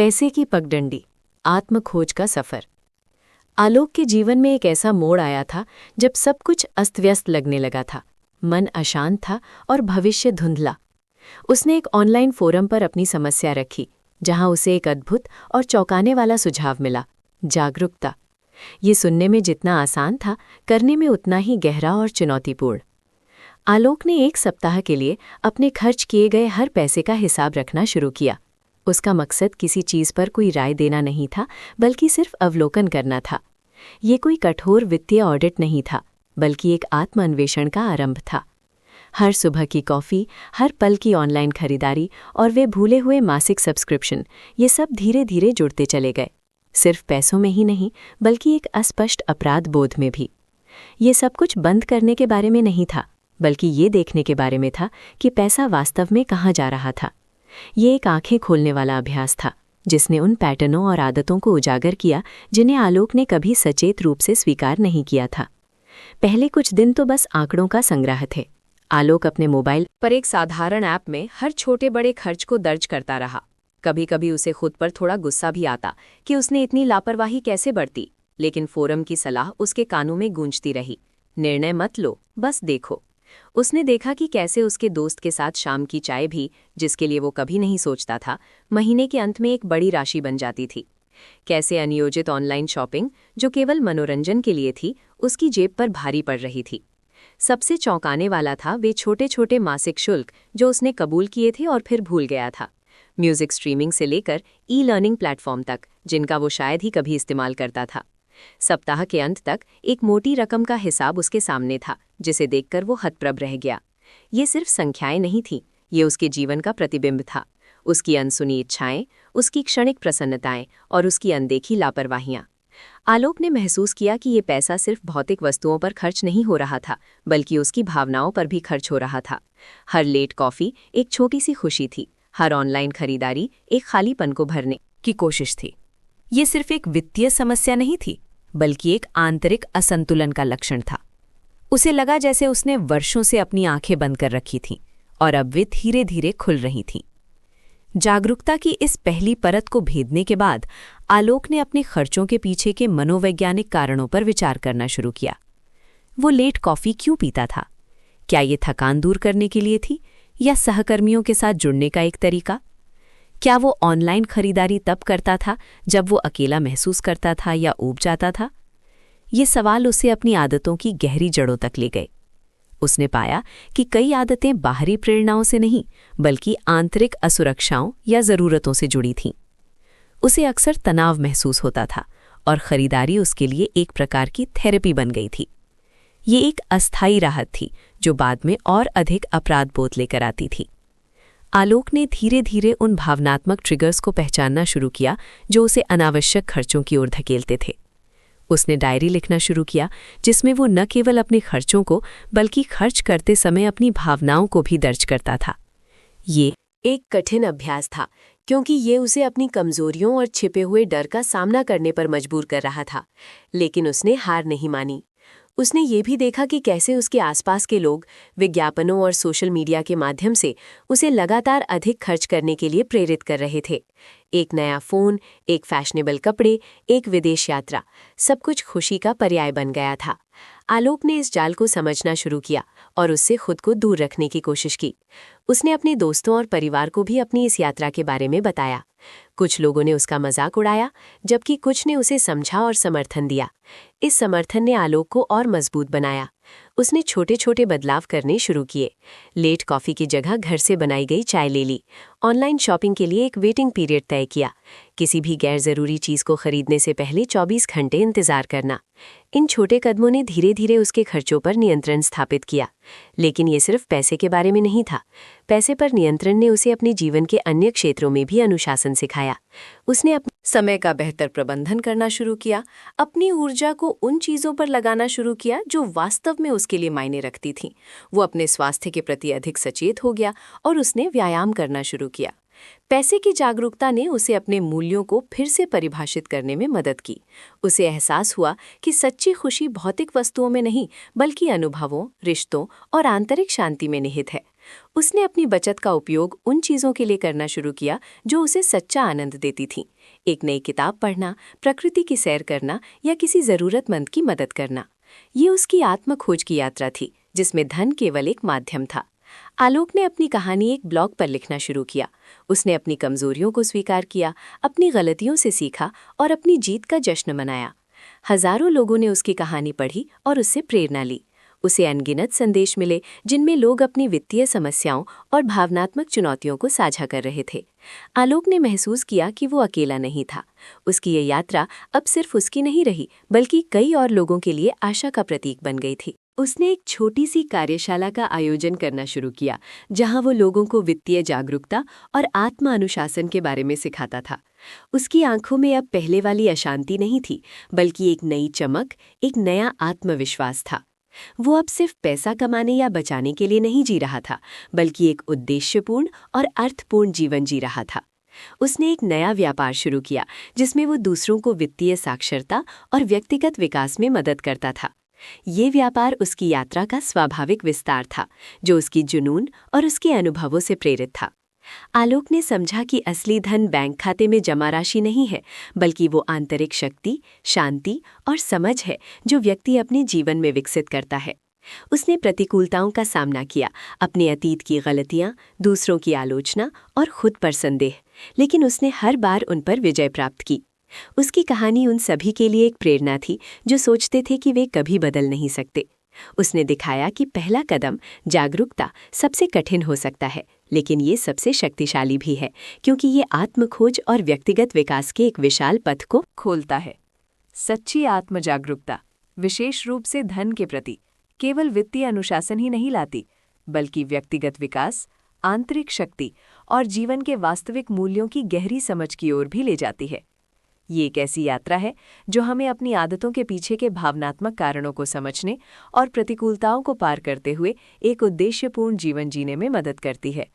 पैसे की पगडंडी, आत्मखोज का सफर। आलोक के जीवन में एक ऐसा मोड़ आया था जब सब कुछ अस्त-व्यस्त लगने लगा था। मन अशांत था और भविष्य धुंधला। उसने एक ऑनलाइन फोरम पर अपनी समस्या रखी, जहां उसे एक अद्भुत और चौंकाने वाला सुझाव मिला: जागरूकता। ये सुनने में जितना आसान था, करने में उतना ही गहरा और चुनौतीपूर्ण। आलोक ने एक सप्ताह के लिए अपने खर्च किए गए हर पैसे का हिसाब रखना शुरू किया। उसका मकसद किसी चीज़ पर कोई राय देना नहीं था, बल्कि सिर्फ अवलोकन करना था। ये कोई कठोर वित्तीय ऑडिट नहीं था, बल्कि एक आत्म-अन्वेषण का आरंभ था। हर सुबह की कॉफ़ी, हर पल की ऑनलाइन खरीदारी और वे भूले हुए मासिक सब्सक्रिप्शन, ये सब धीरे धीरे जुड़ते चले गए। सिर्फ पैसों में ही नहीं, बल्कि एक अस्पष्ट अपराध बोध में भी। ये सब कुछ बंद करने के बारे में नहीं था, बल्कि ये देखने के बारे में था कि पैसा वास्तव में कहाँ जा रहा था। ये एक आंखें खोलने वाला अभ्यास था, जिसने उन पैटर्नों और आदतों को उजागर किया जिन्हें आलोक ने कभी सचेत रूप से स्वीकार नहीं किया था। पहले कुछ दिन तो बस आंकड़ों का संग्रह थे। आलोक अपने मोबाइल पर एक साधारण ऐप में हर छोटे बड़े खर्च को दर्ज करता रहा। कभी कभी उसे खुद पर थोड़ा गुस्सा भी आता कि उसने इतनी लापरवाही कैसे बरती, लेकिन फोरम की सलाह उसके कानों में गूंजती रही: निर्णय मत लो, बस देखो। उसने देखा कि कैसे उसके दोस्त के साथ शाम की चाय भी, जिसके लिए वो कभी नहीं सोचता था, महीने के अंत में एक बड़ी राशि बन जाती थी। कैसे अनियोजित ऑनलाइन शॉपिंग, जो केवल मनोरंजन के लिए थी, उसकी जेब पर भारी पड़ रही थी। सबसे चौंकाने वाला था वे छोटे छोटे मासिक शुल्क जो उसने कबूल किए थे और फिर भूल गया था। म्यूजिक स्ट्रीमिंग से लेकर ई-लर्निंग प्लेटफॉर्म तक, जिनका वो शायद ही कभी इस्तेमाल करता था। सप्ताह के अंत तक एक मोटी रकम का हिसाब उसके सामने था, जिसे देखकर वो हतप्रभ रह गया। ये सिर्फ संख्याएं नहीं थीं, ये उसके जीवन का प्रतिबिंब था। उसकी अनसुनी इच्छाएं, उसकी क्षणिक प्रसन्नताएं और उसकी अनदेखी लापरवाहियां। आलोक ने महसूस किया कि ये पैसा सिर्फ भौतिक वस्तुओं पर खर्च नहीं हो रहा था, बल्कि उसकी भावनाओं पर भी खर्च हो रहा था। हर लेट कॉफ़ी एक छोटी सी खुशी थी, हर ऑनलाइन खरीदारी एक खालीपन को भरने की कोशिश थी। ये सिर्फ एक वित्तीय समस्या नहीं थी, बल्कि एक आंतरिक असंतुलन का लक्षण था। उसे लगा जैसे उसने वर्षों से अपनी आंखें बंद कर रखी थीं और अब वे धीरे धीरे खुल रही थीं। जागरूकता की इस पहली परत को भेदने के बाद आलोक ने अपने खर्चों के पीछे के मनोवैज्ञानिक कारणों पर विचार करना शुरू किया। वो लेट कॉफ़ी क्यों पीता था? क्या ये थकान दूर करने के लिए थी, या सहकर्मियों के साथ जुड़ने का एक तरीका? क्या वो ऑनलाइन खरीदारी तब करता था जब वो अकेला महसूस करता था या ऊब जाता था? ये सवाल उसे अपनी आदतों की गहरी जड़ों तक ले गए। उसने पाया कि कई आदतें बाहरी प्रेरणाओं से नहीं, बल्कि आंतरिक असुरक्षाओं या ज़रूरतों से जुड़ी थीं। उसे अक्सर तनाव महसूस होता था और खरीदारी उसके लिए एक प्रकार की थेरेपी बन गई थी। ये एक अस्थायी राहत थी जो बाद में और अधिक अपराध बोध लेकर आती थी। आलोक ने धीरे धीरे उन भावनात्मक ट्रिगर्स को पहचानना शुरू किया जो उसे अनावश्यक खर्चों की ओर धकेलते थे। उसने डायरी लिखना शुरू किया, जिसमें वो न केवल अपने खर्चों को, बल्कि खर्च करते समय अपनी भावनाओं को भी दर्ज करता था। ये एक कठिन अभ्यास था, क्योंकि ये उसे अपनी कमजोरियों और छिपे हुए डर का सामना करने पर मजबूर कर रहा था। लेकिन उसने हार नहीं मानी। उसने ये भी देखा कि कैसे उसके आसपास के लोग विज्ञापनों और सोशल मीडिया के माध्यम से उसे लगातार अधिक खर्च करने के लिए प्रेरित कर रहे थे। एक नया फ़ोन, एक फैशनेबल कपड़े, एक विदेश यात्रा, सब कुछ खुशी का पर्याय बन गया था। आलोक ने इस जाल को समझना शुरू किया और उससे खुद को दूर रखने की कोशिश की। उसने अपने दोस्तों और परिवार को भी अपनी इस यात्रा के बारे में बताया। कुछ लोगों ने उसका मजाक उड़ाया, जबकि कुछ ने उसे समझा और समर्थन दिया। इस समर्थन ने आलोक को और मजबूत बनाया। उसने छोटे छोटे बदलाव करने शुरू किए। लेट कॉफ़ी की जगह घर से बनाई गई चाय ले ली। ऑनलाइन शॉपिंग के लिए एक वेटिंग पीरियड तय किया। किसी भी गैर ज़रूरी चीज़ को खरीदने से पहले 24 घंटे इंतज़ार करना। इन छोटे कदमों ने धीरे धीरे उसके खर्चों पर नियंत्रण स्थापित किया। लेकिन ये सिर्फ पैसे के बारे में नहीं था। पैसे पर नियंत्रण ने उसे अपने जीवन के अन्य क्षेत्रों में भी अनुशासन सिखाया। उसने अपने समय का बेहतर प्रबंधन करना शुरू किया, अपनी ऊर्जा को उन चीज़ों पर लगाना शुरू किया जो वास्तव में उसके लिए मायने रखती थीं। वो अपने स्वास्थ्य के प्रति अधिक सचेत हो गया और उसने व्यायाम करना शुरू किया। पैसे की जागरूकता ने उसे अपने मूल्यों को फिर से परिभाषित करने में मदद की। उसे एहसास हुआ कि सच्ची खुशी भौतिक वस्तुओं में नहीं, बल्कि अनुभवों, रिश्तों और आंतरिक शांति में निहित है। उसने अपनी बचत का उपयोग उन चीज़ों के लिए करना शुरू किया जो उसे सच्चा आनंद देती थीं। एक नई किताब पढ़ना, प्रकृति की सैर करना या किसी ज़रूरतमंद की मदद करना। ये उसकी आत्मखोज की यात्रा थी, जिसमें धन केवल एक माध्यम था। आलोक ने अपनी कहानी एक ब्लॉग पर लिखना शुरू किया। उसने अपनी कमजोरियों को स्वीकार किया, अपनी गलतियों से सीखा और अपनी जीत का जश्न मनाया। हजारों लोगों ने उसकी कहानी पढ़ी और उससे प्रेरणा ली। उसे अनगिनत संदेश मिले जिनमें लोग अपनी वित्तीय समस्याओं और भावनात्मक चुनौतियों को साझा कर रहे थे। आलोक ने महसूस किया कि वो अकेला नहीं था। उसकी ये यात्रा अब सिर्फ उसकी नहीं रही, बल्कि कई और लोगों के लिए आशा का प्रतीक बन गई थी। उसने एक छोटी सी कार्यशाला का आयोजन करना शुरू किया, जहां वो लोगों को वित्तीय जागरूकता और आत्म अनुशासन के बारे में सिखाता था। उसकी आंखों में अब पहले वाली अशांति नहीं थी, बल्कि एक नई चमक, एक नया आत्मविश्वास था। वो अब सिर्फ पैसा कमाने या बचाने के लिए नहीं जी रहा था, बल्कि एक उद्देश्यपूर्ण और अर्थपूर्ण जीवन जी रहा था। उसने एक नया व्यापार शुरू किया, जिसमें वो दूसरों को वित्तीय साक्षरता और व्यक्तिगत विकास में मदद करता था। ये व्यापार उसकी यात्रा का स्वाभाविक विस्तार था, जो उसकी जुनून और उसके अनुभवों से प्रेरित था। आलोक ने समझा कि असली धन बैंक खाते में जमा राशि नहीं है, बल्कि वो आंतरिक शक्ति, शांति और समझ है जो व्यक्ति अपने जीवन में विकसित करता है। उसने प्रतिकूलताओं का सामना किया, अपने अतीत की गलतियां, दूसरों की आलोचना और खुद पर संदेह, लेकिन उसने हर बार उन पर विजय प्राप्त की। उसकी कहानी उन सभी के लिए एक प्रेरणा थी जो सोचते थे कि वे कभी बदल नहीं सकते। उसने दिखाया कि पहला कदम, जागरूकता, सबसे कठिन हो सकता है, लेकिन ये सबसे शक्तिशाली भी है, क्योंकि ये आत्मखोज और व्यक्तिगत विकास के एक विशाल पथ को खोलता है। सच्ची आत्म जागरूकता, विशेष रूप से धन के प्रति, केवल वित्तीय अनुशासन ही नहीं लाती, बल्कि व्यक्तिगत विकास, आंतरिक शक्ति और जीवन के वास्तविक मूल्यों की गहरी समझ की ओर भी ले जाती है। ये एक ऐसी यात्रा है जो हमें अपनी आदतों के पीछे के भावनात्मक कारणों को समझने और प्रतिकूलताओं को पार करते हुए एक उद्देश्यपूर्ण जीवन जीने में मदद करती है।